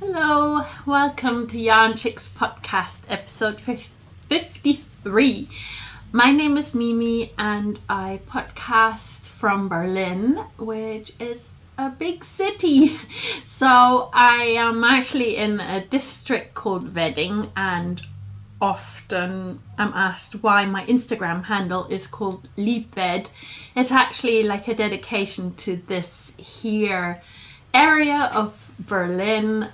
Hello, welcome to Yarnchix Podcast episode 53. My name is Mimi and I podcast from Berlin, which is a big city. So I am actually in a district called Wedding, and often I'm asked why my Instagram handle is called Liebwed. It's actually like a dedication to this here area of Berlin,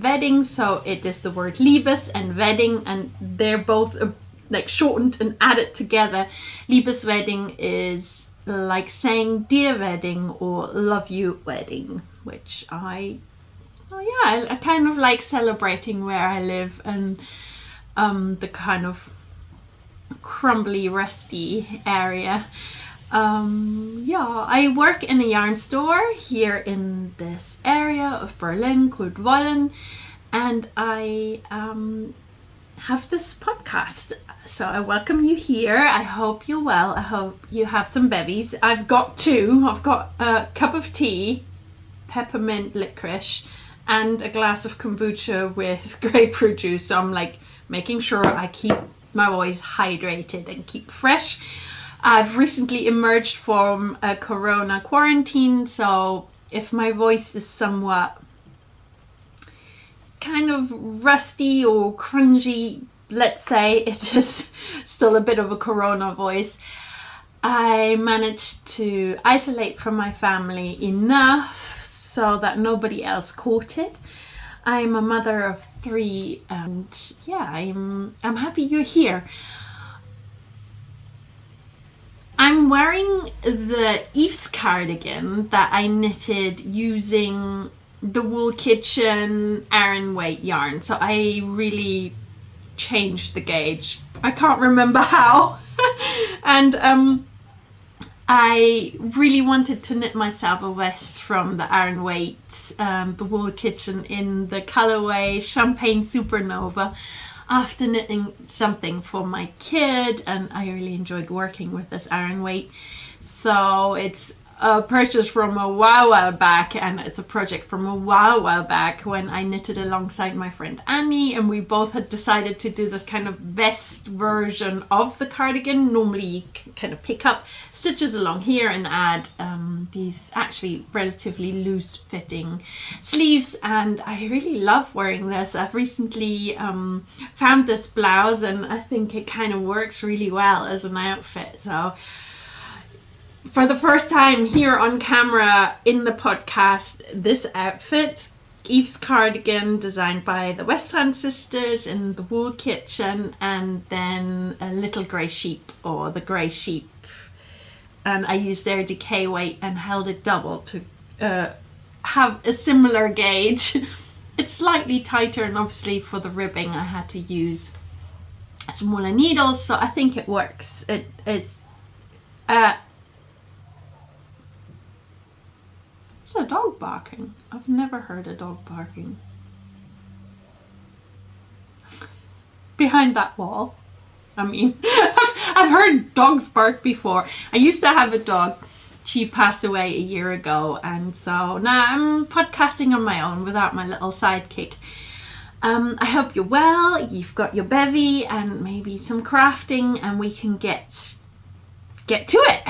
Wedding. So it is the word Liebes and Wedding, and they're both like shortened and added together. Liebeswedding is like saying dear wedding or love you wedding, which I kind of like celebrating where I live and the kind of crumbly, rusty area. I work in a yarn store here in this area of Berlin called Wollen, and I have this podcast. So I welcome you here. I hope you're well. I hope you have some bevies. I've got two. I've got a cup of tea, peppermint licorice, and a glass of kombucha with grapefruit juice. So I'm like making sure I keep my voice hydrated and keep fresh. I've recently emerged from a corona quarantine, so if my voice is somewhat kind of rusty or cringy, let's say, it is still a bit of a corona voice. I managed to isolate from my family enough so that nobody else caught it. I'm a mother of 3, and I'm happy you're here. I'm wearing the Eve's cardigan that I knitted using the Wool Kitchen Aran weight yarn. So I really changed the gauge. I can't remember how. And I really wanted to knit myself a vest from the Aran weight, the Wool Kitchen, in the colorway Champagne Supernova, after knitting something for my kid, and I really enjoyed working with this Aran weight. So it's a purchase from a while back, and it's a project from a while back when I knitted alongside my friend Annie, and we both had decided to do this kind of vest version of the cardigan. Normally you can kind of pick up stitches along here and add these actually relatively loose fitting sleeves, and I really love wearing this. I've recently found this blouse and I think it kind of works really well as an outfit. So for the first time here on camera in the podcast, this outfit, Eve's cardigan, designed by the West Hand sisters in the Wool Kitchen, and then a little grey sheep, or the grey sheep, and I used their decay weight and held it double to have a similar gauge. It's slightly tighter, and obviously for the ribbing I had to use smaller needles, so I think it works. It is It's a dog barking. I've never heard a dog barking. Behind that wall. I mean, I've heard dogs bark before. I used to have a dog. She passed away a year ago, and so now I'm podcasting on my own without my little sidekick. I hope you're well, you've got your bevy and maybe some crafting, and we can get to it.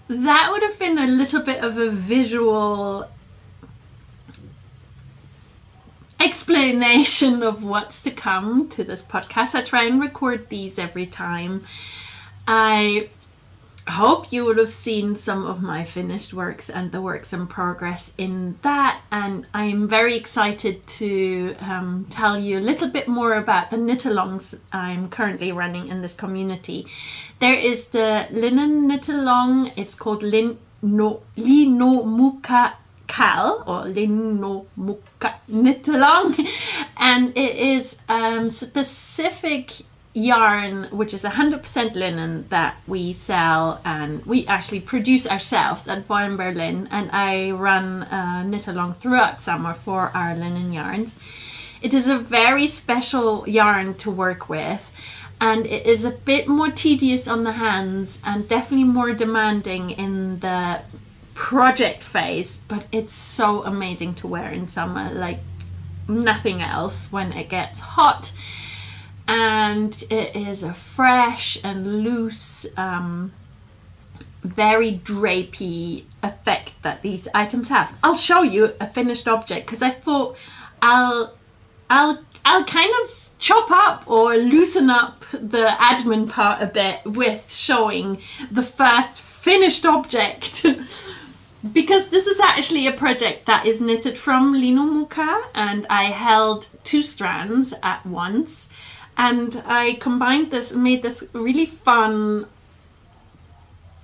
That would have been a little bit of a visual explanation of what's to come to this podcast. I try and record these every time. I hope you would have seen some of my finished works and the works in progress in that, and I'm very excited to tell you a little bit more about the knit-alongs I'm currently running in this community. There is the linen knit-along. It's called Lino Muka Cal, or Lino Muka knit-along, and it is specific yarn which is 100% linen that we sell, and we actually produce ourselves at Voile in Berlin, and I run knit-along throughout summer for our linen yarns. It is a very special yarn to work with, and it is a bit more tedious on the hands and definitely more demanding in the project phase, but it's so amazing to wear in summer like nothing else when it gets hot. And it is a fresh and loose, very drapey effect that these items have. I'll show you a finished object because I thought I'll kind of chop up or loosen up the admin part a bit with showing the first finished object. Because this is actually a project that is knitted from Lino Muka, and I held 2 strands at once. And I combined this and made this really fun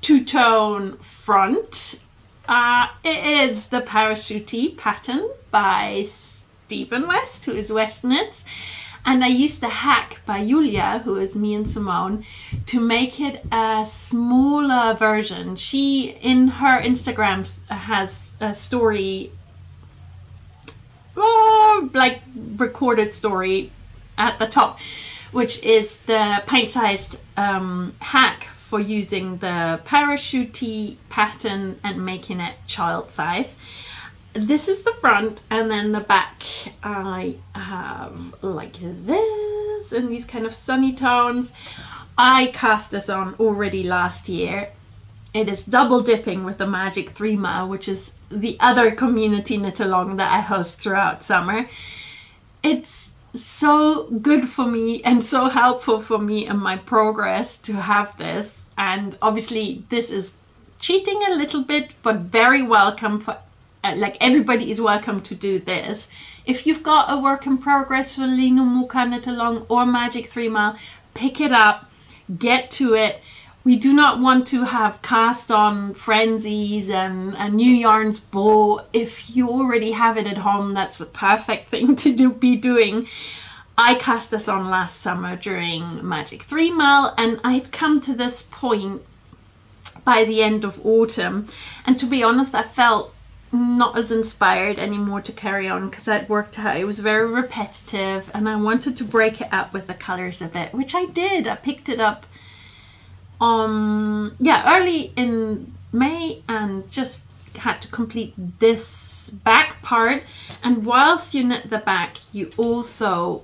2-tone front. It is the Parachutey pattern by Stephen West, who is West Knits. And I used the hack by Julia, who is me and Simone, to make it a smaller version. She, in her Instagram, has a story, like recorded story at the top, which is the pint-sized hack for using the Parachutey pattern and making it child size. This is the front, and then the back I have like this in these kind of sunny tones. I cast this on already last year. It is double dipping with the Magic 3 Mile, which is the other community knit along that I host throughout summer. It's so good for me and so helpful for me in my progress to have this, and obviously this is cheating a little bit, but very welcome for like everybody is welcome to do this. If you've got a work in progress for Lino Muka knit along or Magic 3 Mile, pick it up, get to it. We do not want to have cast on frenzies and new yarns bought. If you already have it at home, that's a perfect thing to be doing. I cast this on last summer during Magic 3 Mile, and I'd come to this point by the end of autumn. And to be honest, I felt not as inspired anymore to carry on because I'd worked out it was very repetitive and I wanted to break it up with the colours a bit, which I did. I picked it up early in May and just had to complete this back part. And whilst you knit the back, you also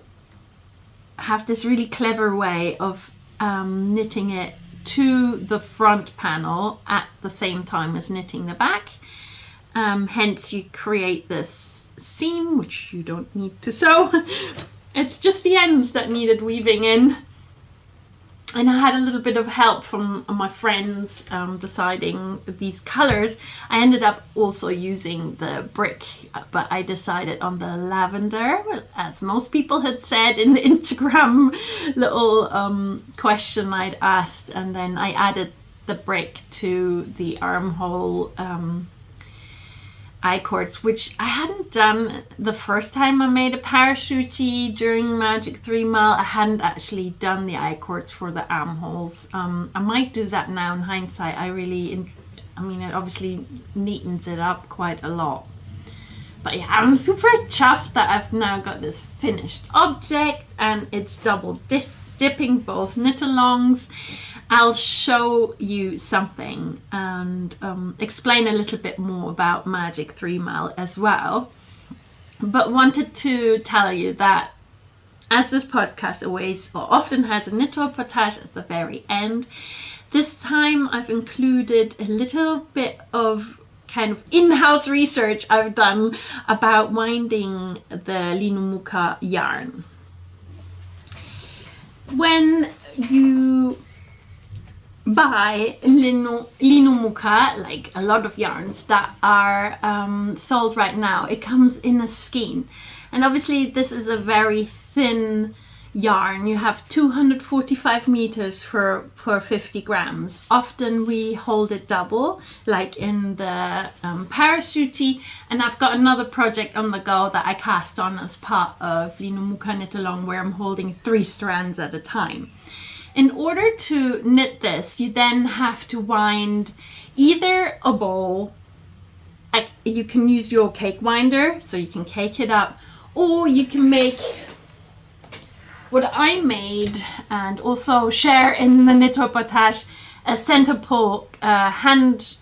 have this really clever way of knitting it to the front panel at the same time as knitting the back. Hence you create this seam, which you don't need to sew. It's just the ends that needed weaving in. And I had a little bit of help from my friends deciding these colours. I ended up also using the brick, but I decided on the lavender, as most people had said in the Instagram little question I'd asked. And then I added the brick to the armhole I-cords, which I hadn't done the first time I made a Parachutey during Magic 3 Mile. I hadn't actually done the I-cords for the armholes. I might do that now in hindsight. It obviously neatens it up quite a lot. But yeah, I'm super chuffed that I've now got this finished object, and it's double dipping both knit-alongs. I'll show you something and explain a little bit more about Magic 3 Mile as well. But wanted to tell you that as this podcast always or often has a knit reportage at the very end, this time I've included a little bit of kind of in-house research I've done about winding the Lino muka yarn. When you buy Lino muka, like a lot of yarns that are sold right now, it comes in a skein. And obviously this is a very thin yarn. You have 245 meters for 50 grams. Often we hold it double, like in the Parachutey. And I've got another project on the go that I cast on as part of Lino muka knit along, where I'm holding 3 strands at a time. In order to knit this, you then have to wind either a bowl, you can use your cake winder, so you can cake it up, or you can make what I made and also share in the knit reportage, a center pull, hand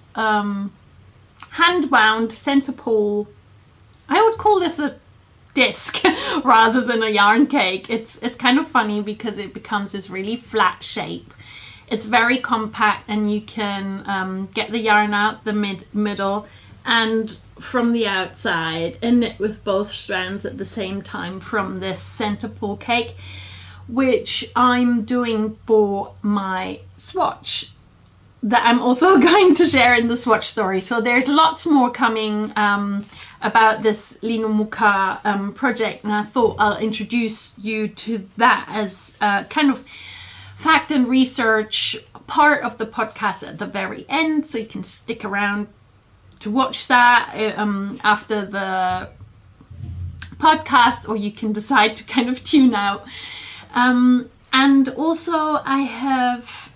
wound center pull. I would call this a disc rather than a yarn cake. It's kind of funny because it becomes this really flat shape. It's very compact, and you can get the yarn out the middle and from the outside and knit with both strands at the same time from this center pull cake, which I'm doing for my swatch that I'm also going to share in the Swatch story. So there's lots more coming about this Lino muka project, and I thought I'll introduce you to that as kind of fact and research part of the podcast at the very end, so you can stick around to watch that after the podcast, or you can decide to kind of tune out. And also I have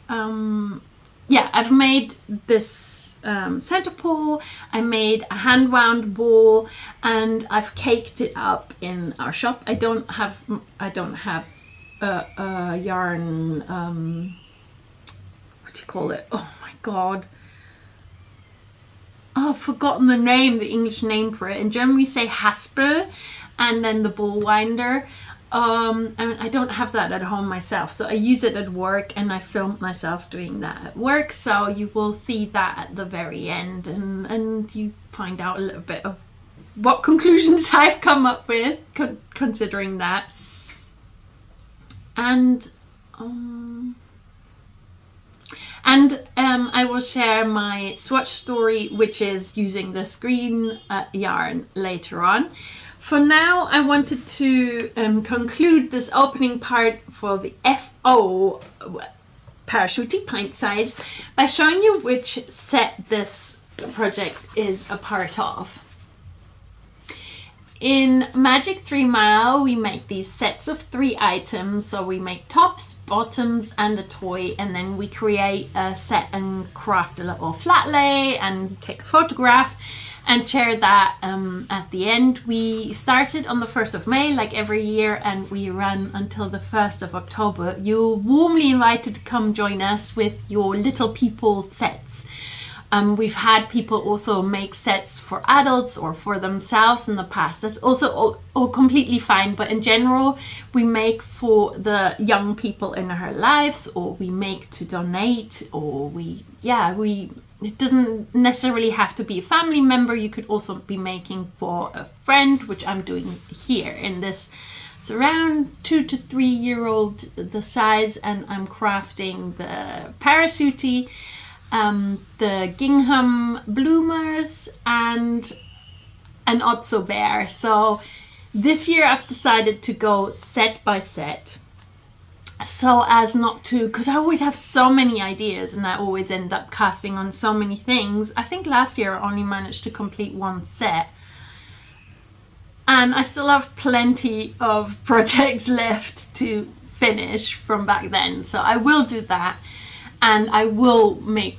I've made this center pull. I made a hand wound ball, and I've caked it up in our shop. I don't have a yarn, what do you call it? Oh my god. Oh, I've forgotten the English name for it. In German we say haspel, and then the ball winder. I don't have that at home myself, so I use it at work, and I filmed myself doing that at work, so you will see that at the very end, and you find out a little bit of what conclusions I've come up with considering that. And I will share my swatch story, which is using the screen yarn later on. For now, I wanted to conclude this opening part for the FO Parachutey pint-size by showing you which set this project is a part of. In Magic 3 Mile, we make these sets of 3 items. So we make tops, bottoms, and a toy, and then we create a set and craft a little flat lay and take a photograph and share that at the end. We started on the 1st of May, like every year, and we run until the 1st of October. You're warmly invited to come join us with your little people sets. We've had people also make sets for adults or for themselves in the past. That's also all completely fine, but in general, we make for the young people in our lives, or we make to donate, or it doesn't necessarily have to be a family member. You could also be making for a friend, which I'm doing here in this. It's around 2 to 3 year old, the size, and I'm crafting the Parachutey, the gingham bloomers, and an Otso bear. So this year I've decided to go set by set, so as not to, because I always have so many ideas and I always end up casting on so many things. I think last year I only managed to complete 1 set, and I still have plenty of projects left to finish from back then, so I will do that. And I will make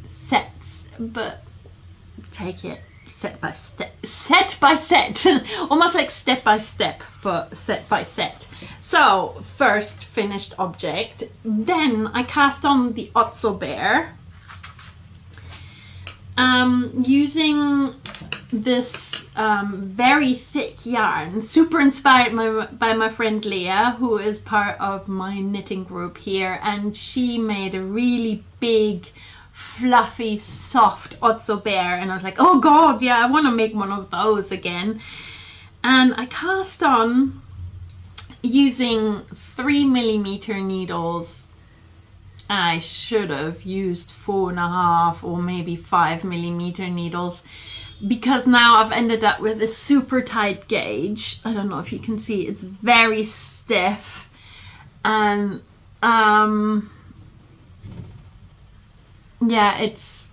sets, but take it set by set, almost like step by step, but set by set. So, first finished object. Then I cast on the Otso Bear. Using this very thick yarn, super inspired by my friend Leah, who is part of my knitting group here, and she made a really big, fluffy, soft Otso Bear, and I was like, oh god, yeah, I want to make one of those again. And I cast on using 3mm needles. I should have used 4.5 or maybe 5mm needles, because now I've ended up with a super tight gauge. I don't know if you can see, it's very stiff, and yeah, it's,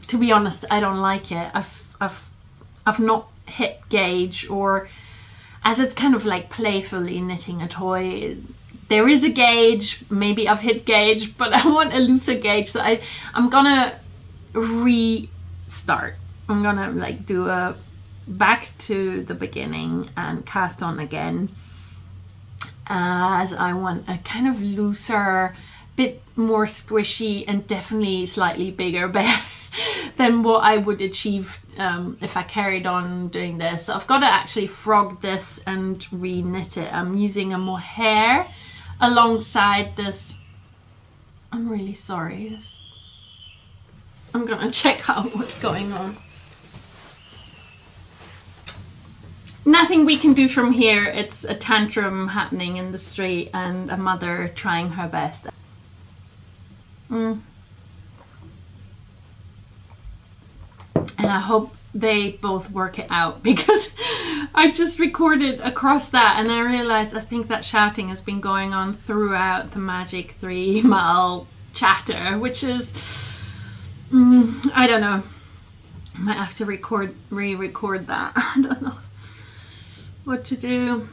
to be honest, I don't like it. I've not hit gauge, or as it's kind of like playfully knitting a toy. There is a gauge, maybe I've hit gauge, but I want a looser gauge, so I'm gonna restart. I'm gonna like do a back to the beginning and cast on again, as I want a kind of looser, bit more squishy, and definitely slightly bigger bear than what I would achieve if I carried on doing this. So I've got to actually frog this and re-knit it. I'm using a mohair alongside this. I'm really sorry. I'm gonna check out what's going on. Nothing we can do from here. It's a tantrum happening in the street and a mother trying her best. And I hope they both work it out, because I just recorded across that and I realized I think that shouting has been going on throughout the Magic 3 Mile chatter, which is, I don't know. I might have to re-record that. I don't know what to do.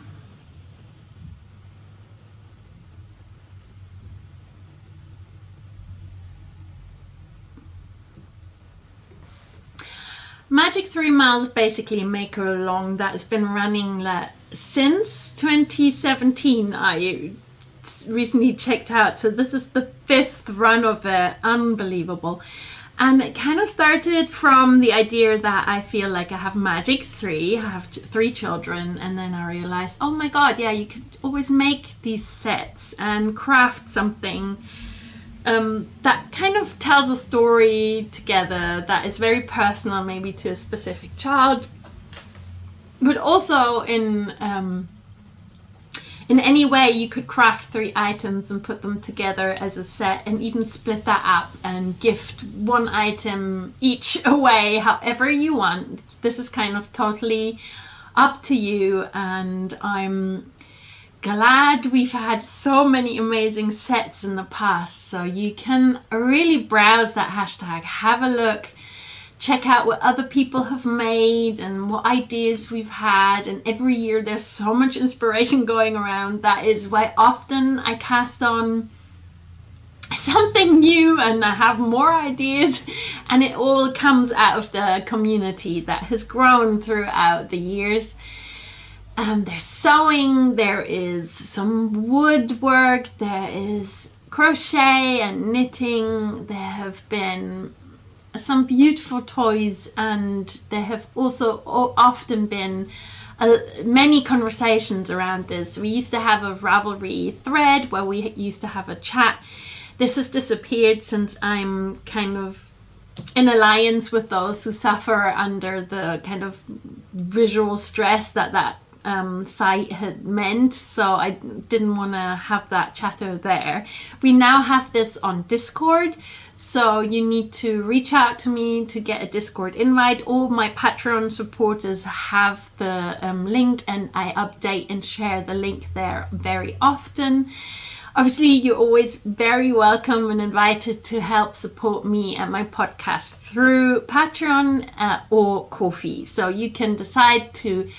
Magic 3 Mile is basically a maker along that has been running since 2017. I recently checked out, so this is the 5th run of it. Unbelievable. And it kind of started from the idea that I feel like I have Magic 3, I have 3 children, and then I realized, oh my god, yeah, you could always make these sets and craft something that kind of tells a story together that is very personal, maybe to a specific child, but also in any way you could craft 3 items and put them together as a set, and even split that up and gift 1 item each away however you want. This is kind of totally up to you, and I'm glad we've had so many amazing sets in the past. So you can really browse that hashtag, have a look, check out what other people have made and what ideas we've had, and every year there's so much inspiration going around. That is why often I cast on something new and I have more ideas, and it all comes out of the community that has grown throughout the years. There's sewing, there is some woodwork, there is crochet and knitting, there have been some beautiful toys, and there have also often been many conversations around this. We used to have a Ravelry thread where we used to have a chat. This has disappeared since I'm kind of in alliance with those who suffer under the kind of visual stress that site had meant, so I didn't want to have that chatter there. We now have this on Discord, so you need to reach out to me to get a Discord invite. All my Patreon supporters have the link, and I update and share the link there very often. Obviously, you're always very welcome and invited to help support me and my podcast through Patreon or Ko-fi. So you can decide to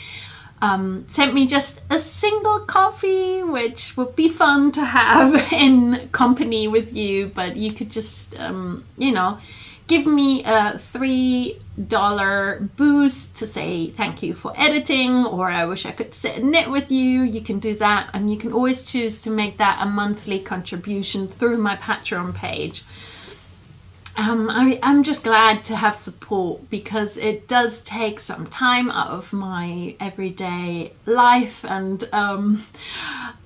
send me just a single coffee, which would be fun to have in company with you, but you could just, give me a $3 boost to say thank you for editing, or I wish I could sit and knit with you, you can do that. And you can always choose to make that a monthly contribution through my Patreon page. I'm just glad to have support, because it does take some time out of my everyday life, and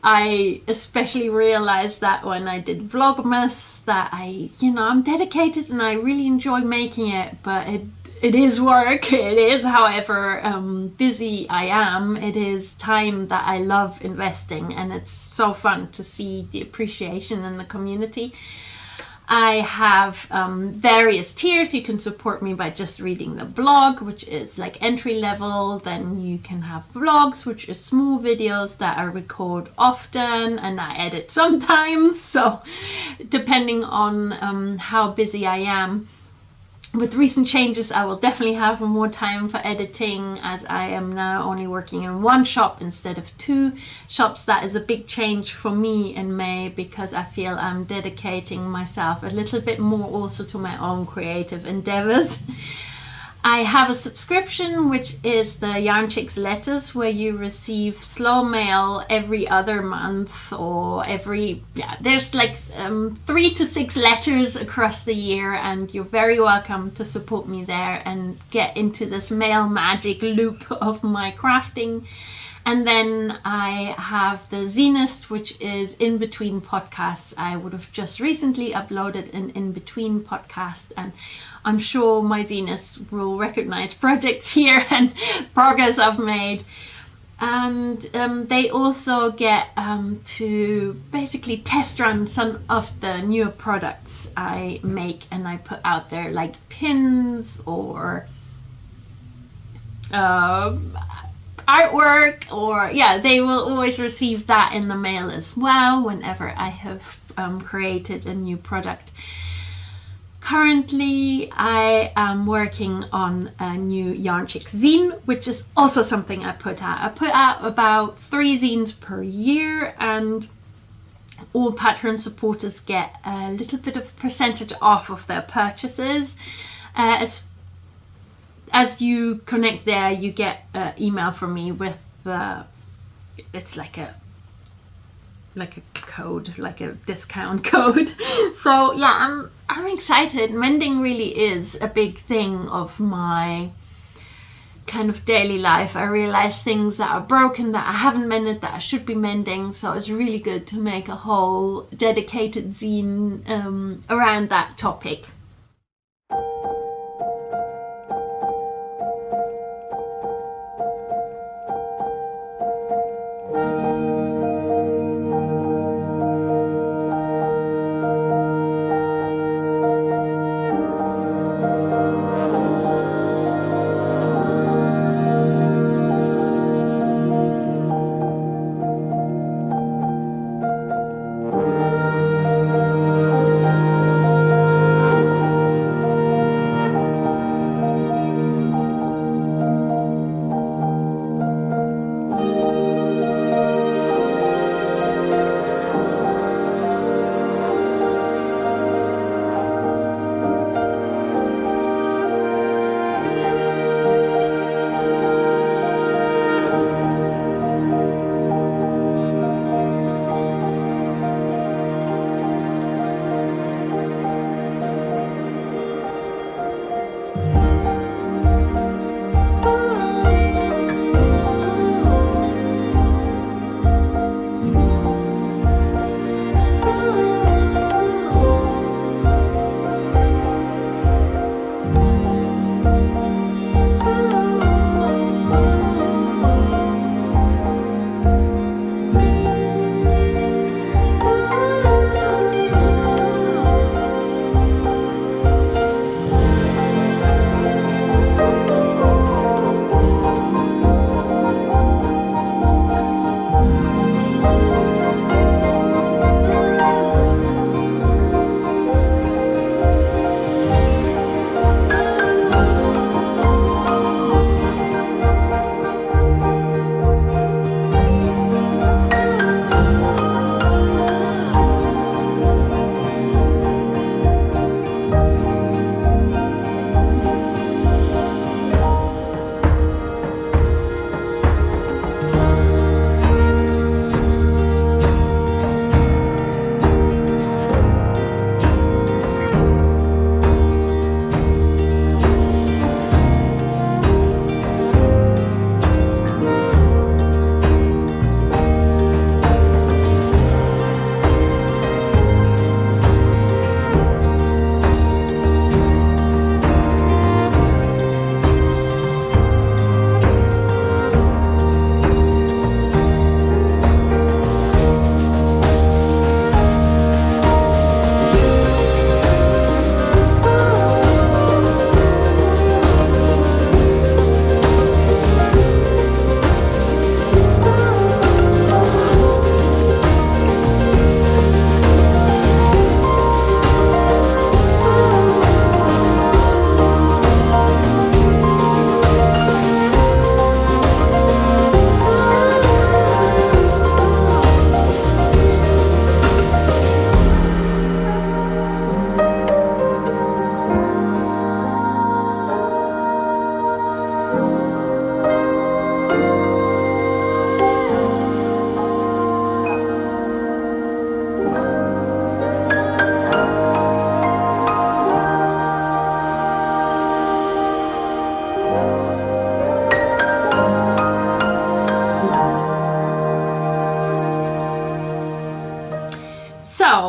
I especially realized that when I did Vlogmas, that I'm dedicated and I really enjoy making it, but it is work. It is, however busy I am, it is time that I love investing, and it's so fun to see the appreciation in the community. I have various tiers. You can support me by just reading the blog, which is like entry level. Then you can have vlogs, which is small videos that I record often and I edit sometimes. So depending on how busy I am. With recent changes, I will definitely have more time for editing, as I am now only working in one shop instead of 2 shops. That is a big change for me in May, because I feel I'm dedicating myself a little bit more also to my own creative endeavors. I have a subscription, which is the Yarnchix letters, where you receive slow mail every other month, or there's like 3 to 6 letters across the year, and you're very welcome to support me there and get into this mail magic loop of my crafting. And then I have the Zenist, which is in between podcasts. I would have just recently uploaded an in between podcast, and I'm sure my Zenists will recognize projects here and progress I've made. And they also get to basically test run some of the newer products I make and I put out there, like pins or artwork, or they will always receive that in the mail as well whenever I have created a new product. Currently I am working on a new Yarnchix zine, which is also something I put out. I put out about 3 zines per year, and all Patreon supporters get a little bit of percentage off of their purchases. As you connect there, you get an email from me with it's like a code, like a discount code. So yeah, I'm excited. Mending really is a big thing of my kind of daily life. I realize things that are broken that I haven't mended that I should be mending, so it's really good to make a whole dedicated zine around that topic.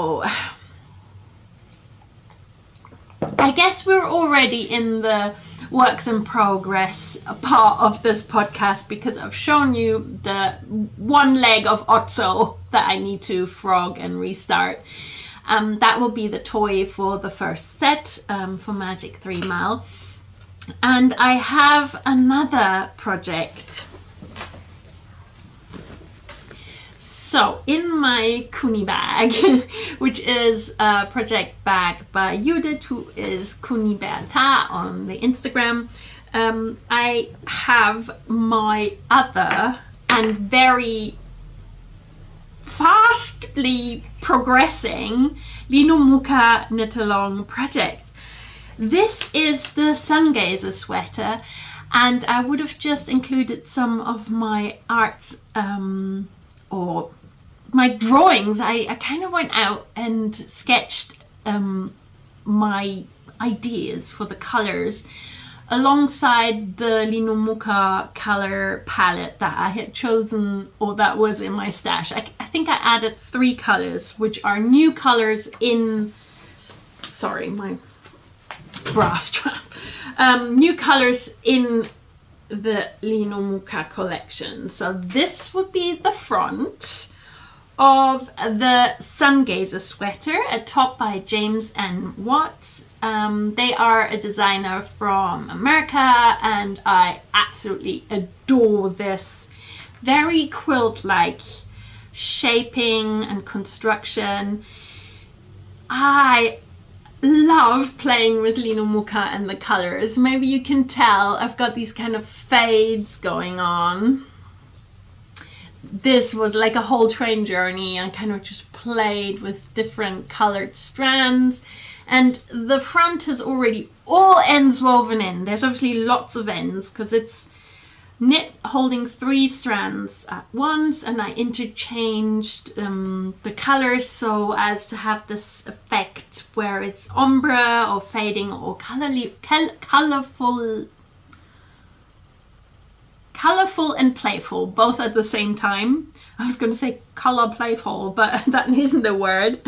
So I guess we're already in the works in progress part of this podcast, because I've shown you the one leg of Otso that I need to frog and restart. That will be the toy for the first set for Magic 3 Mile. And I have another project. So in my Kuni bag, which is a project bag by Judith, who is Kuni Berta on the Instagram, I have my other and very fastly progressing Lino muka knit-along project. This is the Sungazer sweater, and I would have just included some of my arts or my drawings. I kind of went out and sketched my ideas for the colors alongside the Lino muka color palette that I had chosen, or that was in my stash. I think I added 3 colors, which are new colors in, sorry, my bra strap, new colors in the Lino muka collection. So this would be the front of the Sungazer sweater, a top by James and Watts. They are a designer from America, and I absolutely adore this very quilt-like shaping and construction. I love playing with Lino muka and the colors. Maybe you can tell I've got these kind of fades going on. This was like a whole train journey. I kind of just played with different colored strands, and the front has already all ends woven in. There's obviously lots of ends because it's knit holding 3 strands at once, and I interchanged the colors so as to have this effect where it's ombre or fading or colorful and playful, both at the same time. I was going to say color playful, but that isn't a word.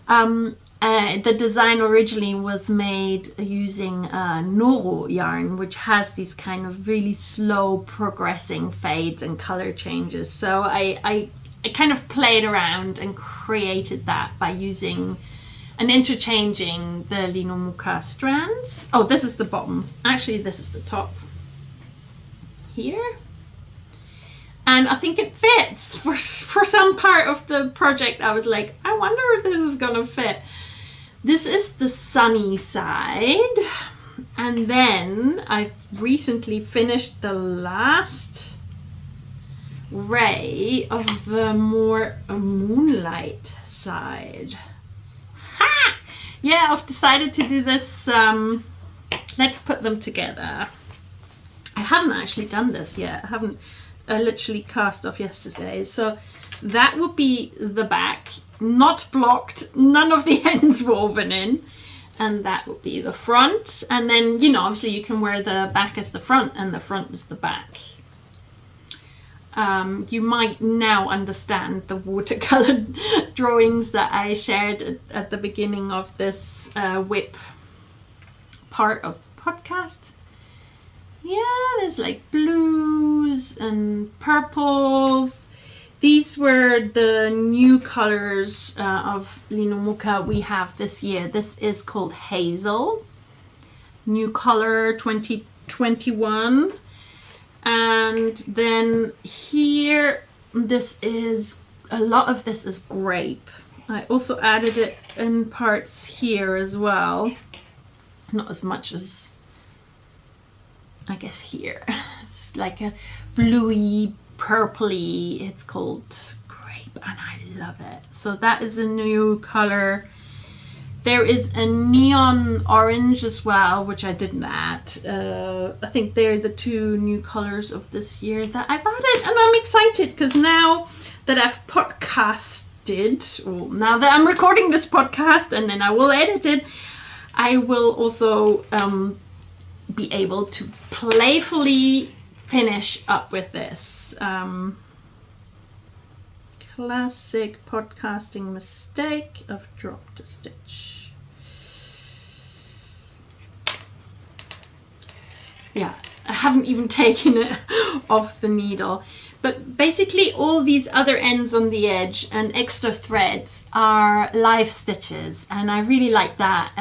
The design originally was made using Noro yarn, which has these kind of really slow progressing fades and color changes. So I kind of played around and created that by using and interchanging the Lino muka strands. Oh, this is the bottom. Actually, this is the top. Here, and I think it fits. For some part of the project I was like, I wonder if this is gonna fit. This is the sunny side, and then I've recently finished the last ray of the more moonlight side. Ha! Yeah, I've decided to do this. Let's put them together. I haven't actually done this yet. I literally cast off yesterday. So that would be the back, not blocked, none of the ends woven in. And that would be the front. And then, you know, obviously you can wear the back as the front and the front as the back. You might now understand the watercolor drawings that I shared at the beginning of this whip part of the podcast. Yeah, there's like blues and purples. These were the new colors of Lino muka we have this year. This is called Hazel. New color 2021. And then here, a lot of this is grape. I also added it in parts here as well. Not as much as, I guess, here. It's like a bluey, purpley, it's called grape, and I love it. So that is a new color. There is a neon orange as well, which I didn't add. I think they're the 2 new colors of this year that I've added, and I'm excited because now that I've podcasted, or now that I'm recording this podcast and then I will edit it, I will also be able to playfully finish up with this. classic podcasting mistake of dropped a stitch. Yeah, I haven't even taken it off the needle. But basically all these other ends on the edge and extra threads are live stitches, and I really like that.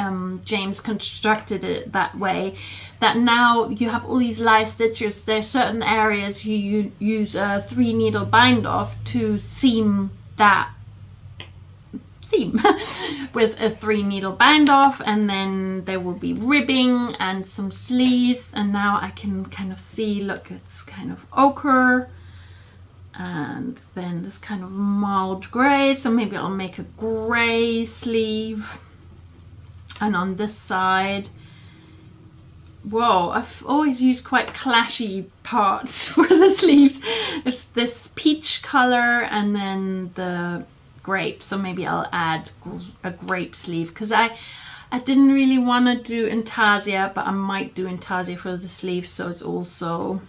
James constructed it that way, that now you have all these live stitches. There's certain areas you use a 3 needle bind off to seam that seam with a 3 needle bind off, and then there will be ribbing and some sleeves, and now I can kind of see, look, it's kind of ochre. And then this kind of mild grey, so maybe I'll make a grey sleeve. And on this side, whoa, I've always used quite clashy parts for the sleeves. It's this peach color and then the grape, so maybe I'll add a grape sleeve, because I didn't really want to do intarsia, but I might do intarsia for the sleeve, so it's also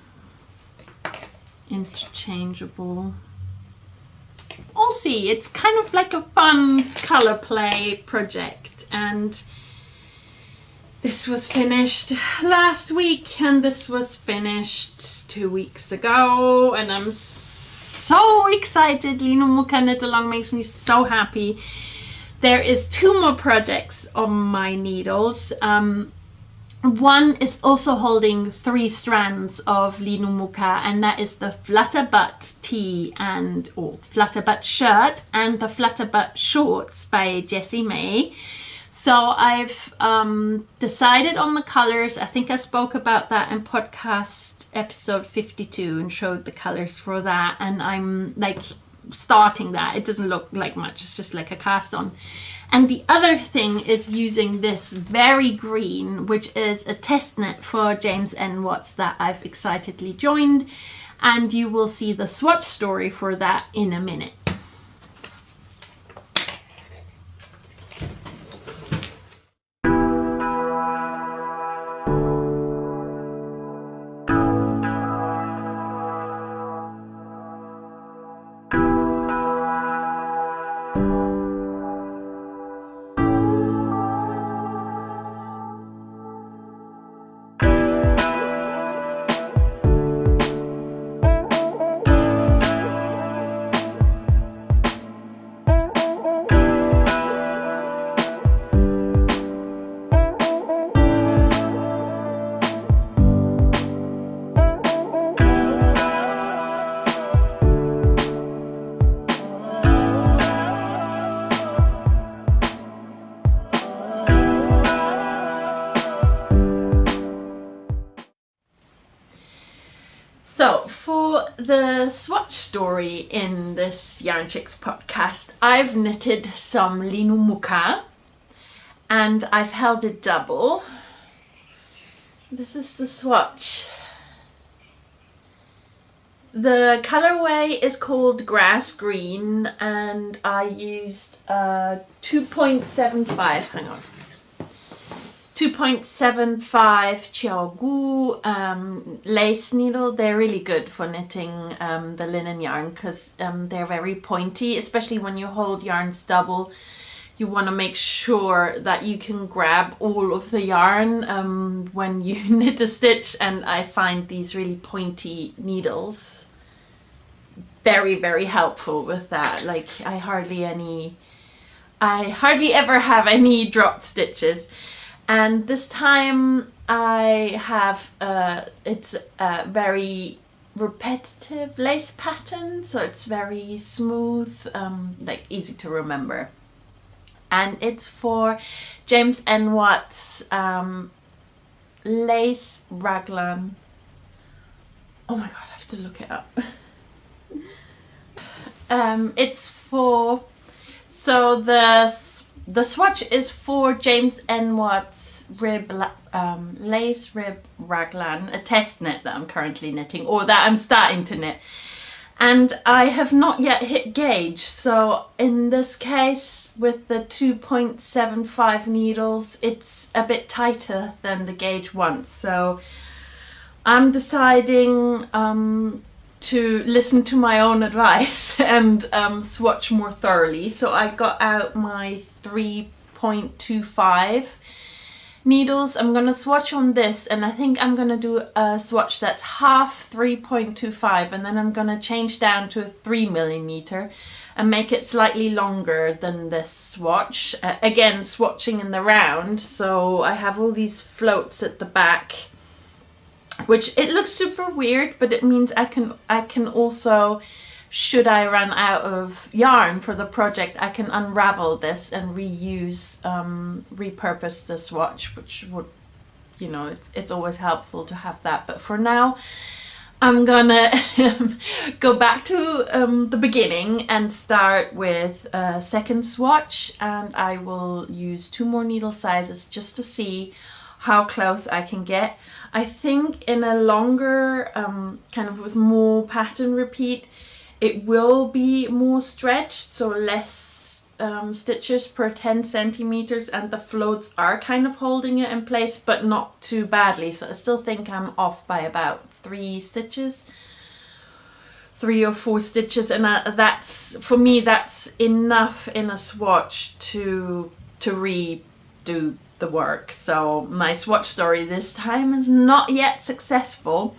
interchangeable. I'll see. It's kind of like a fun color play project, and this was finished last week and this was finished 2 weeks ago, and I'm so excited. Lino Muka Knit Along makes me so happy. There is 2 more projects on my needles. One is also holding 3 strands of Lino Muka, and that is the Flutterbutt tee or Flutterbutt shirt and the Flutterbutt shorts by Jessie May. So I've decided on the colors. I think I spoke about that in podcast episode 52 and showed the colors for that, and I'm like starting that. It doesn't look like much, it's just like a cast on. And the other thing is using this Very Green, which is a test knit for James N. Watts that I've excitedly joined. And you will see the swatch story for that in a minute. So for the swatch story in this Yarnchix podcast, I've knitted some Lino Muka and I've held it double. This is the swatch. The colorway is called Grass Green, and I used 2.75, hang on, 2.75 Chiaogu lace needle. They're really good for knitting the linen yarn, because they're very pointy, especially when you hold yarns double. You want to make sure that you can grab all of the yarn when you knit a stitch, and I find these really pointy needles very, very helpful with that. Like I hardly ever have any dropped stitches. And this time I have, it's a very repetitive lace pattern, so it's very smooth, like easy to remember. And it's for James N. Watts lace raglan. Oh my god, I have to look it up. It's for, so the swatch is for James N. Watts lace rib raglan, a test knit that I'm currently knitting, or that I'm starting to knit. And I have not yet hit gauge, so in this case with the 2.75 needles it's a bit tighter than the gauge once, so I'm deciding to listen to my own advice and swatch more thoroughly. So I got out my 3.25 needles. I'm going to swatch on this, and I think I'm going to do a swatch that's half 3.25, and then I'm going to change down to a 3mm and make it slightly longer than this swatch. Again, swatching in the round, so I have all these floats at the back, which it looks super weird, but it means I can also, should I run out of yarn for the project, I can unravel this and reuse, repurpose the swatch, which would, you know, it's always helpful to have that. But for now, I'm gonna go back to the beginning and start with a second swatch, and I will use 2 more needle sizes just to see how close I can get. I think in a longer, kind of with more pattern repeat, it will be more stretched, so less stitches per 10 centimeters, and the floats are kind of holding it in place, but not too badly. So I still think I'm off by about 3 or 4 stitches, and that's, for me, that's enough in a swatch to redo the work. So my swatch story this time is not yet successful.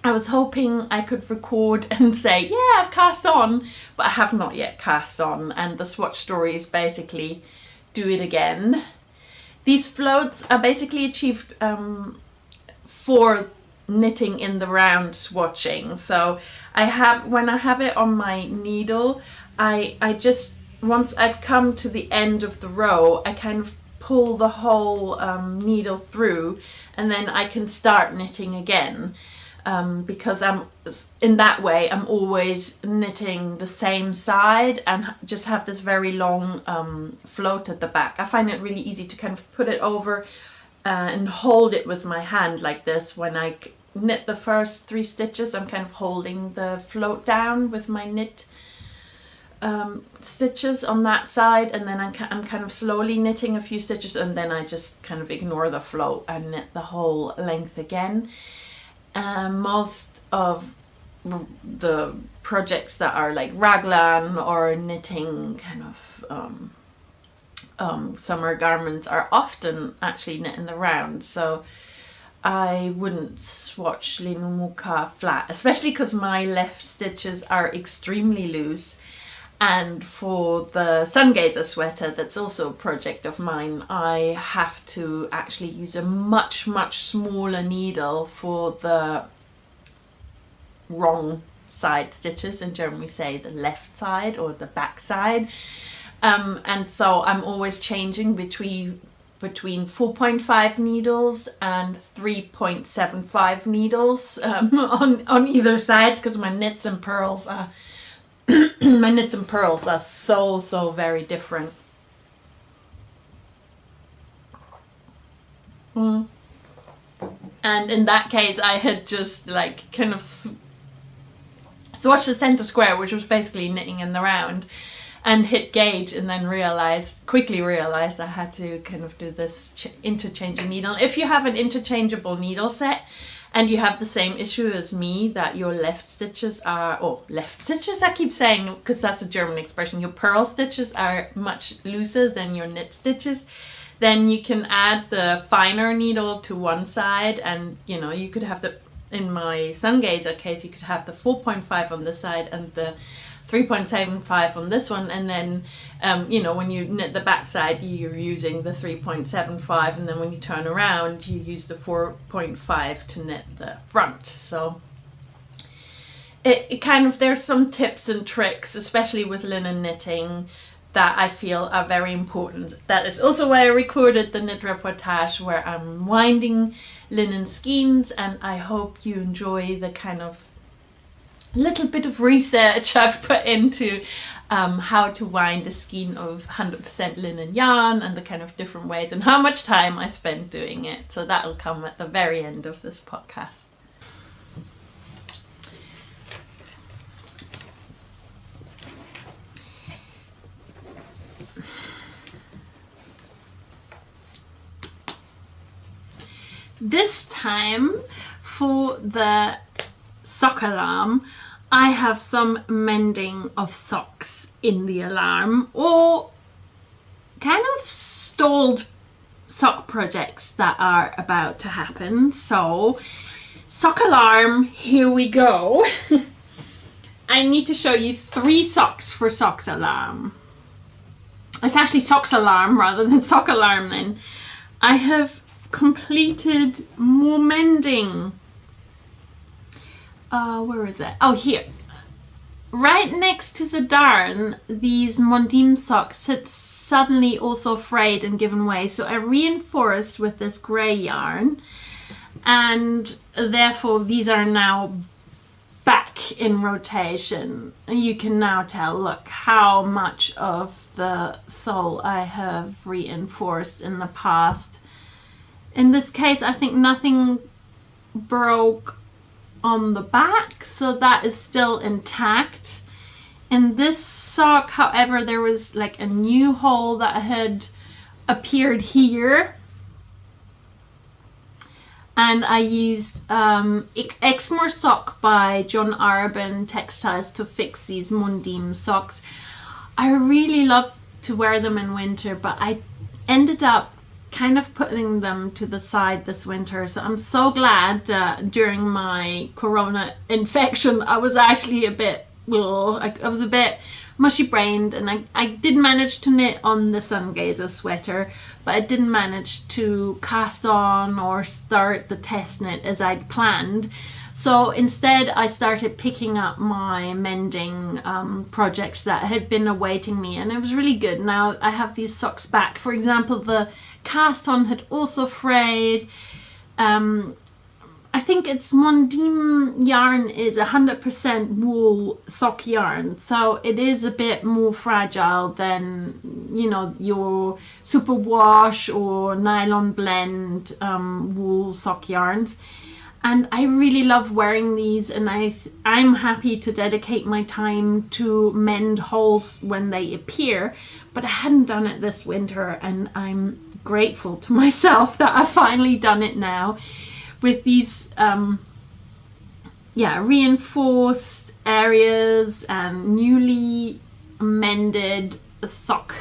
I was hoping I could record and say, yeah, I've cast on, but I have not yet cast on, and the swatch story is basically do it again. These floats are basically achieved for knitting in the round swatching. So when I have it on my needle, I just, once I've come to the end of the row, I kind of pull the whole needle through, and then I can start knitting again, because in that way I'm always knitting the same side and just have this very long float at the back. I find it really easy to kind of put it over and hold it with my hand like this. When I knit the first 3 stitches, I'm kind of holding the float down with my knit stitches on that side, and then I'm kind of slowly knitting a few stitches, and then I just kind of ignore the float and knit the whole length again. Most of the projects that are like raglan or knitting kind of summer garments are often actually knit in the round, so I wouldn't swatch Lino muka flat, especially because my left stitches are extremely loose. And for the Sungazer sweater, that's also a project of mine, I have to actually use a much, much smaller needle for the wrong side stitches. In German we say the left side or the back side. And so I'm always changing between 4.5 needles and 3.75 needles on either sides, because my knits and purls are my knits and purls are so very different. And in that case, I had just like kind of swatched the center square, which was basically knitting in the round, and hit gauge, and then quickly realized I had to kind of do this interchanging needle. If you have an interchangeable needle set and you have the same issue as me, that your left stitches are, left stitches I keep saying because that's a German expression, your purl stitches are much looser than your knit stitches, then you can add the finer needle to one side, and you know, you could have in my Sungazer case, you could have the 4.5 on this side and the 3.75 on this one, and then you know, when you knit the back side, you're using the 3.75, and then when you turn around, you use the 4.5 to knit the front. So it kind of, there's some tips and tricks, especially with linen knitting, that I feel are very important. That is also why I recorded the knit reportage, where I'm winding linen skeins, and I hope you enjoy the kind of little bit of research I've put into how to wind a skein of 100% linen yarn, and the kind of different ways and how much time I spend doing it. So that'll come at the very end of this podcast. This time for the sock alarm, I have some mending of socks in the alarm, or kind of stalled sock projects that are about to happen. So, sock alarm, here we go. I need to show you 3 socks for socks alarm. It's actually socks alarm rather than sock alarm then. I have completed more mending. Where is it? Oh, here. Right next to the darn, these Mondim socks had suddenly also frayed and given way. So I reinforced with this grey yarn, and therefore these are now back in rotation. You can now tell, look, how much of the sole I have reinforced in the past. In this case, I think nothing broke on the back, so that is still intact. In this sock, however, there was like a new hole that had appeared here, and I used Exmoor sock by John Arabin Textiles to fix these Mondim socks. I really love to wear them in winter, but I ended up kind of putting them to the side this winter. So I'm so glad during my corona infection, I was actually a bit, I was a bit mushy brained, and I did manage to knit on the Sungazer sweater, but I didn't manage to cast on or start the test knit as I'd planned. So instead I started picking up my mending projects that had been awaiting me, and it was really good. Now I have these socks back. For example, the cast on had also frayed. I think it's Mondim yarn is 100% wool sock yarn, so it is a bit more fragile than, you know, your superwash or nylon blend wool sock yarns. And I really love wearing these, and I'm happy to dedicate my time to mend holes when they appear, but I hadn't done it this winter, and I'm grateful to myself that I've finally done it now with these reinforced areas and newly mended sock,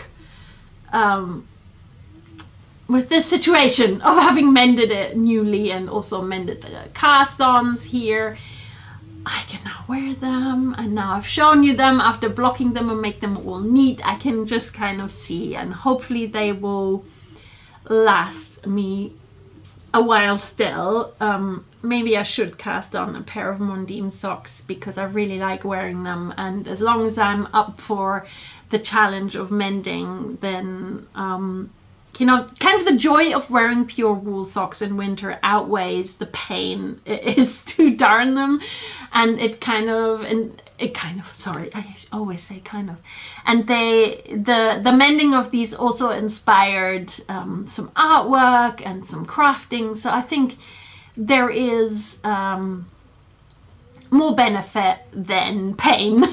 with this situation of having mended it newly and also mended the cast-ons here. I can now wear them, and now I've shown you them after blocking them and make them all neat. I can just kind of see, and hopefully they will last me a while still. Maybe I should cast on a pair of Mondim socks because I really like wearing them, and as long as I'm up for the challenge of mending, then you know, kind of the joy of wearing pure wool socks in winter outweighs the pain it is to darn them. And sorry, I always say kind of. And the mending of these also inspired some artwork and some crafting. So I think there is more benefit than pain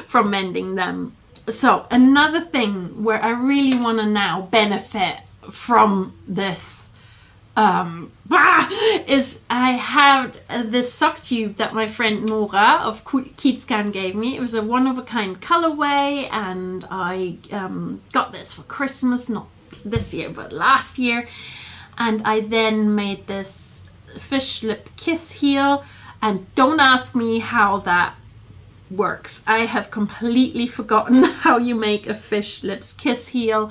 from mending them. So another thing where I really want to now benefit from this is I have this sock tube that my friend Nora of Keatscan gave me. It was a one-of-a-kind colorway, and I got this for Christmas, not this year but last year, and I then made this fish lip kiss heel, and don't ask me how that works. I have completely forgotten how you make a fish lips kiss heel,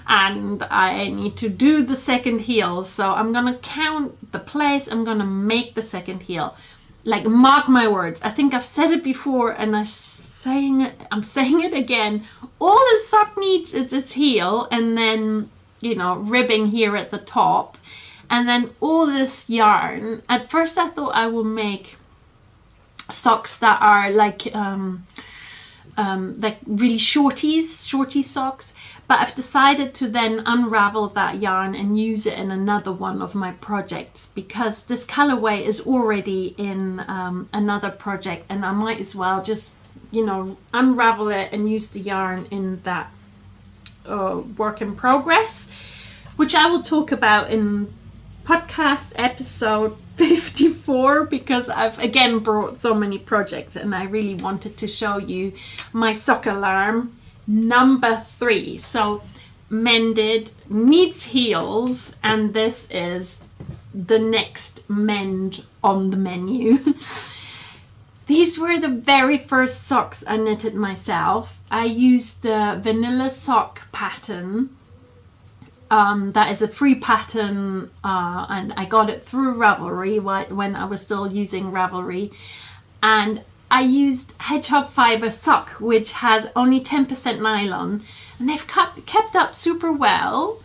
and I need to do the second heel. So I'm gonna count the place, I'm gonna make the second heel. Like, mark my words, I think I've said it before and I'm saying it again. All the sock needs is its heel, and then, you know, ribbing here at the top, and then all this yarn. At first I thought I will make socks that are like really shorty socks, but I've decided to then unravel that yarn and use it in another one of my projects, because this colorway is already in another project, and I might as well just, you know, unravel it and use the yarn in that work in progress, which I will talk about in podcast episode 54 because I've again brought so many projects and I really wanted to show you my sock alarm number 3. So mended, needs heels, and this is the next mend on the menu. These were the very first socks I knitted myself. I used the vanilla sock pattern. That is a free pattern, and I got it through Ravelry when I was still using Ravelry. And I used hedgehog fiber sock, which has only 10% nylon, and they've kept up super well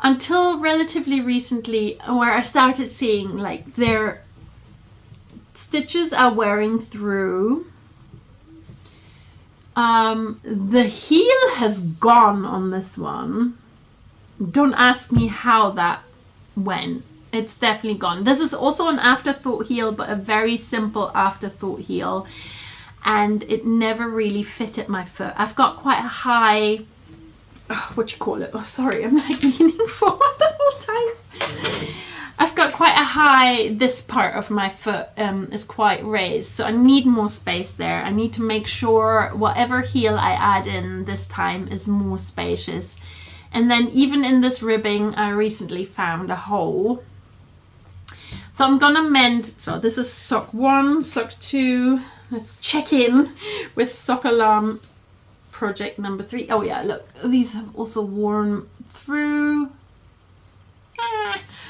until relatively recently, where I started seeing like their stitches are wearing through. The heel has gone on this one. Don't ask me how that went. It's definitely gone. This is also an afterthought heel, but a very simple afterthought heel, and it never really fitted my foot. I've got quite a high, what you call it? Oh, sorry, I'm like leaning forward the whole time. I've got quite a high, this part of my foot is quite raised, so I need more space there. I need to make sure whatever heel I add in this time is more spacious. And then even in this ribbing, I recently found a hole. So I'm gonna mend, so this is sock 1, sock 2. Let's check in with sock alarm project number 3. Oh yeah, look, these have also worn through.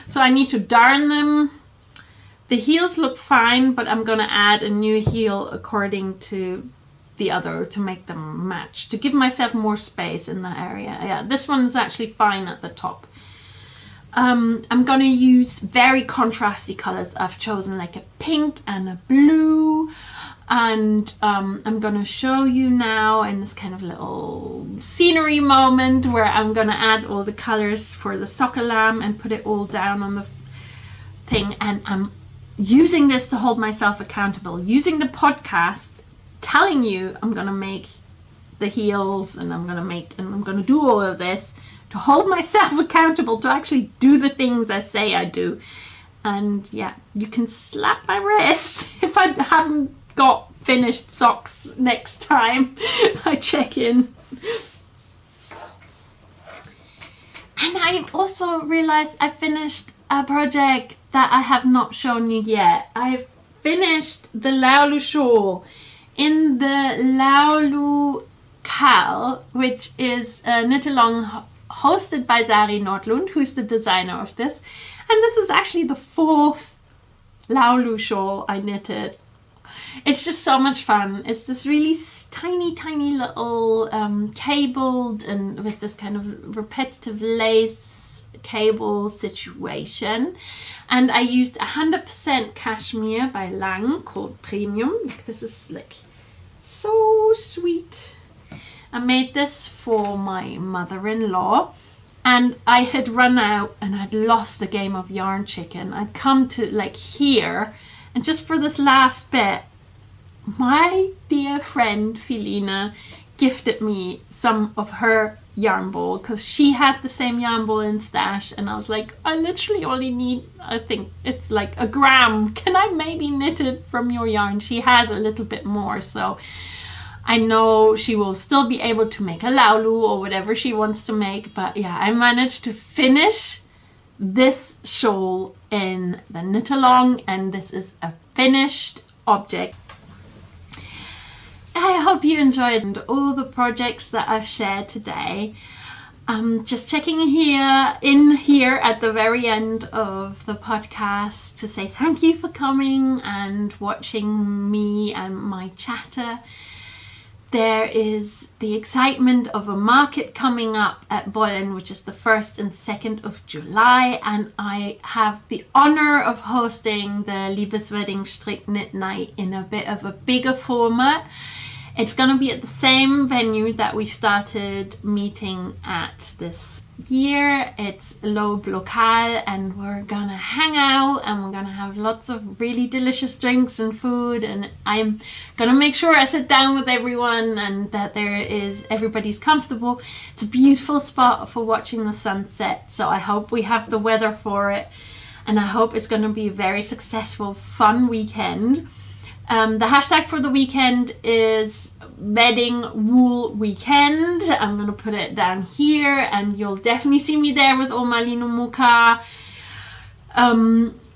So I need to darn them. The heels look fine, but I'm gonna add a new heel according to the other to make them match, to give myself more space in that area. Yeah, this one is actually fine at the top. I'm gonna use very contrasty colors. I've chosen like a pink and a blue, and I'm gonna show you now in this kind of little scenery moment where I'm gonna add all the colors for the sock alarm and put it all down on the thing. And I'm using this to hold myself accountable, using the podcast, telling you I'm gonna make the heels and I'm gonna do all of this to hold myself accountable to actually do the things I say I do. And yeah, you can slap my wrist if I haven't got finished socks next time I check in. And I also realized I finished a project that I have not shown you yet. I've finished the Laulu shawl in the Laulu Cal, which is a knit-along hosted by Sari Nordlund, who's the designer of this. And this is actually the 4th Laulu shawl I knitted. It's just so much fun. It's this really tiny little cabled and with this kind of repetitive lace cable situation. And I used 100% cashmere by Lang called Premium. This is like so sweet. I made this for my mother-in-law, and I had run out and I'd lost a game of yarn chicken. I'd come to like here, and just for this last bit, my dear friend Filina gifted me some of her yarn ball because she had the same yarn ball in stash, and I was like, I literally only need, I think it's like a gram. Can I maybe knit it from your yarn? She has a little bit more, so I know she will still be able to make a Laulu or whatever she wants to make. But yeah, I managed to finish this shawl in the knit along, and this is a finished object. I hope you enjoyed all the projects that I've shared today. Just checking in here at the very end of the podcast to say thank you for coming and watching me and my chatter. There is the excitement of a market coming up at Bollen, which is the 1st and 2nd of July, and I have the honor of hosting the Liebeswedding Strick Knit Night in a bit of a bigger format. It's going to be at the same venue that we started meeting at this year. It's Loeb Lokal, and we're going to hang out and we're going to have lots of really delicious drinks and food, and I'm going to make sure I sit down with everyone and that everybody's comfortable. It's a beautiful spot for watching the sunset, so I hope we have the weather for it. and I hope it's going to be a very successful, fun weekend. The hashtag for the weekend is Bedding Wool Weekend. I'm going to put it down here, and you'll definitely see me there with all my Lino muka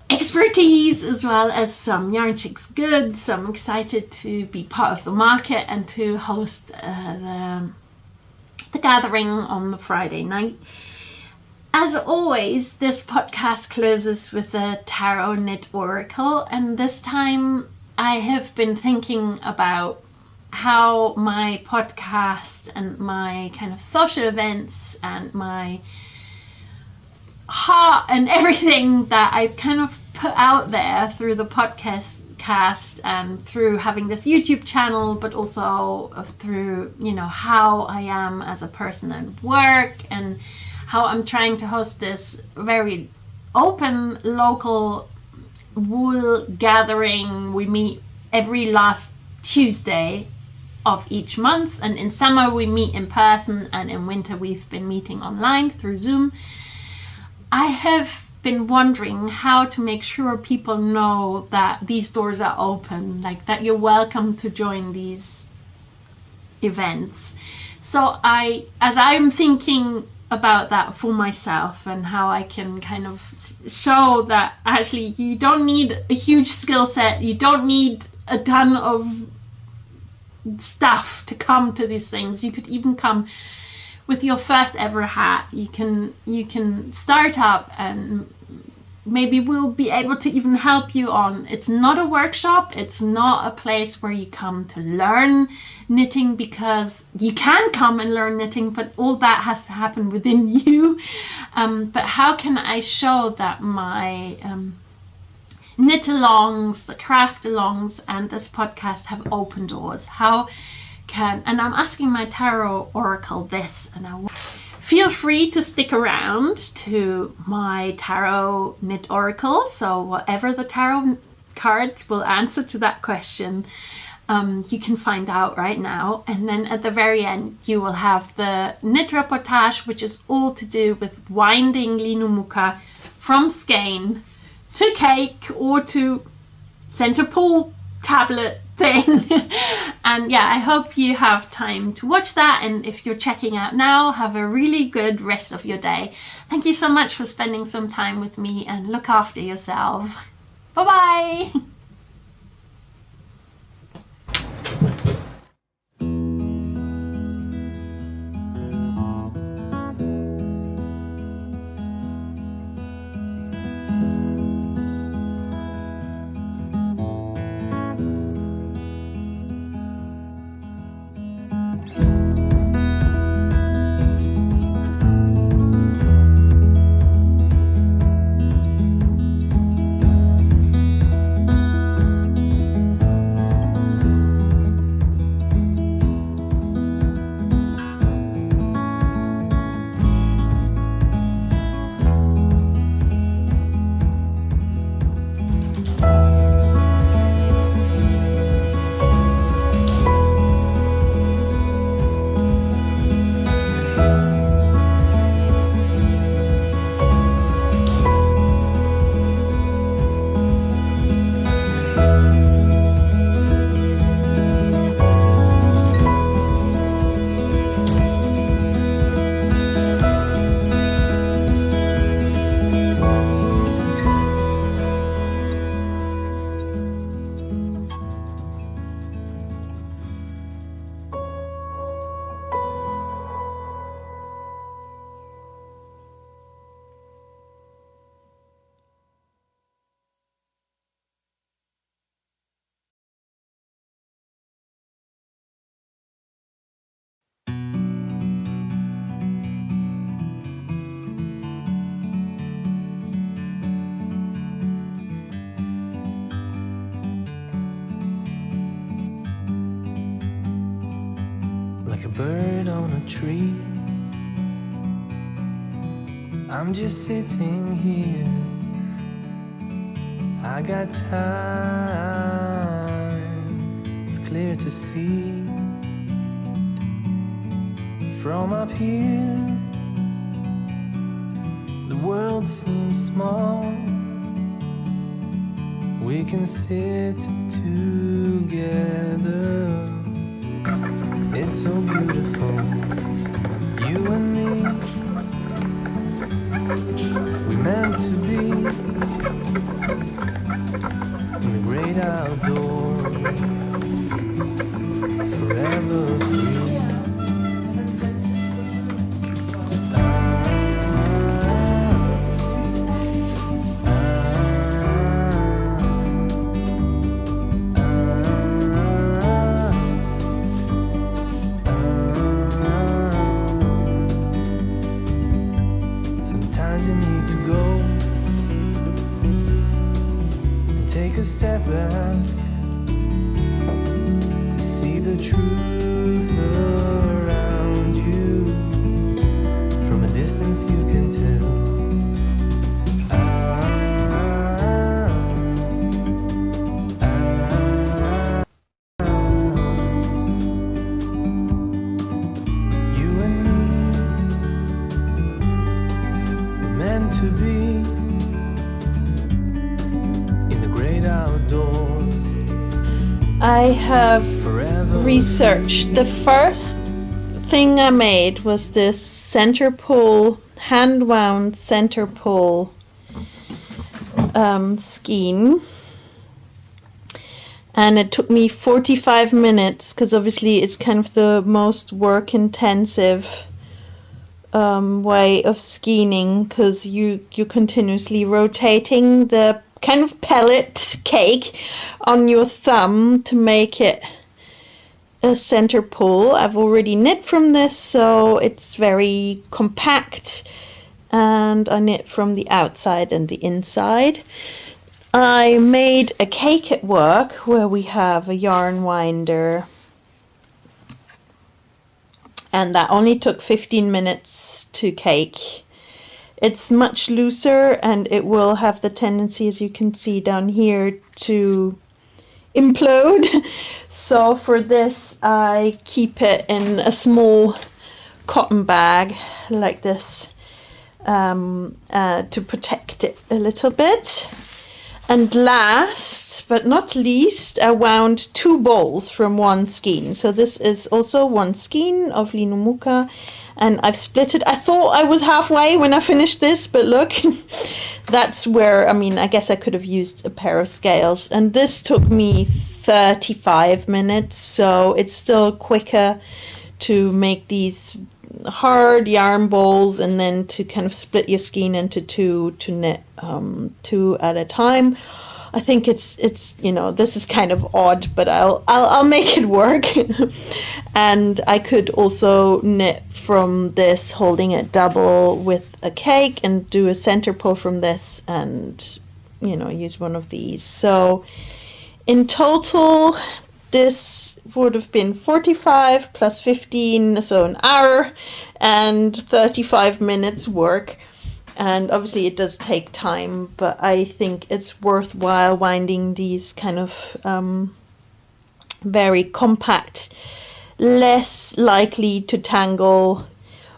expertise, as well as some Yarnchix goods. So I'm excited to be part of the market and to host the gathering on the Friday night. As always, this podcast closes with a tarot knit oracle, and this time I have been thinking about how my podcast and my kind of social events and my heart and everything that I've kind of put out there through the podcast and through having this YouTube channel, but also through, you know, how I am as a person at work, and how I'm trying to host this very open local wool gathering. We meet every last Tuesday of each month, and in summer we meet in person, and in winter we've been meeting online through Zoom. I have been wondering how to make sure people know that these doors are open, like that you're welcome to join these events. So as I'm thinking about that for myself, and how I can kind of show that actually you don't need a huge skill set, you don't need a ton of stuff to come to these things. You could even come with your first ever hat. You can start up, and maybe we'll be able to even help you on. It's not a workshop, it's not a place where you come to learn knitting, because you can come and learn knitting, but all that has to happen within you. But how can I show that my knit alongs, the craft alongs, and this podcast have open doors? And I'm asking my tarot oracle this, and feel free to stick around to my tarot knit oracle. So whatever the tarot cards will answer to that question, you can find out right now. And then at the very end, you will have the knit reportage, which is all to do with winding Lino muka from skein to cake or to center pull tablet thing. And yeah, I hope you have time to watch that, and if you're checking out now, have a really good rest of your day. Thank you so much for spending some time with me, and look after yourself. Bye bye. like a bird on a tree. I'm just sitting here, I got time, it's clear to see. From up here, the world seems small, we can sit together. It's so beautiful, you and me. We meant to be in the great outdoors, forever free. Sometimes you need to go and take a step back to see the truth around you. From a distance you can tell. You and me were meant to be in the great outdoors. I have Forever researched. The first thing I made was this center pull, hand wound center pull skein, and it took me 45 minutes because obviously it's kind of the most work intensive way of skeining, because you're continuously rotating the kind of pellet cake on your thumb to make it a center pull. I've already knit from this, so it's very compact, and I knit from the outside and the inside. I made a cake at work where we have a yarn winder, and that only took 15 minutes to cake. It's much looser, and it will have the tendency, as you can see down here, to implode. So for this I keep it in a small cotton bag like this to protect it a little bit. And last but not least, I wound 2 balls from one skein. So this is also one skein of Lino muka, and I've split it. I thought I was halfway when I finished this, but look, that's where, I mean, I guess I could have used a pair of scales. And this took me 35 minutes, so it's still quicker to make these hard yarn balls and then to kind of split your skein into 2 to knit 2 at a time. I think it's you know, this is kind of odd, but I'll make it work. And I could also knit from this, holding it double with a cake, and do a center pull from this, and you know, use one of these. So in total, this would have been 45 plus 15, so an hour and 35 minutes work. And obviously it does take time, but I think it's worthwhile winding these kind of very compact, less likely to tangle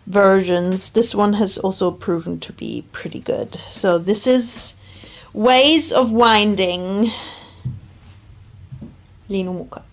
versions. This one has also proven to be pretty good. So this is ways of winding Lino muka.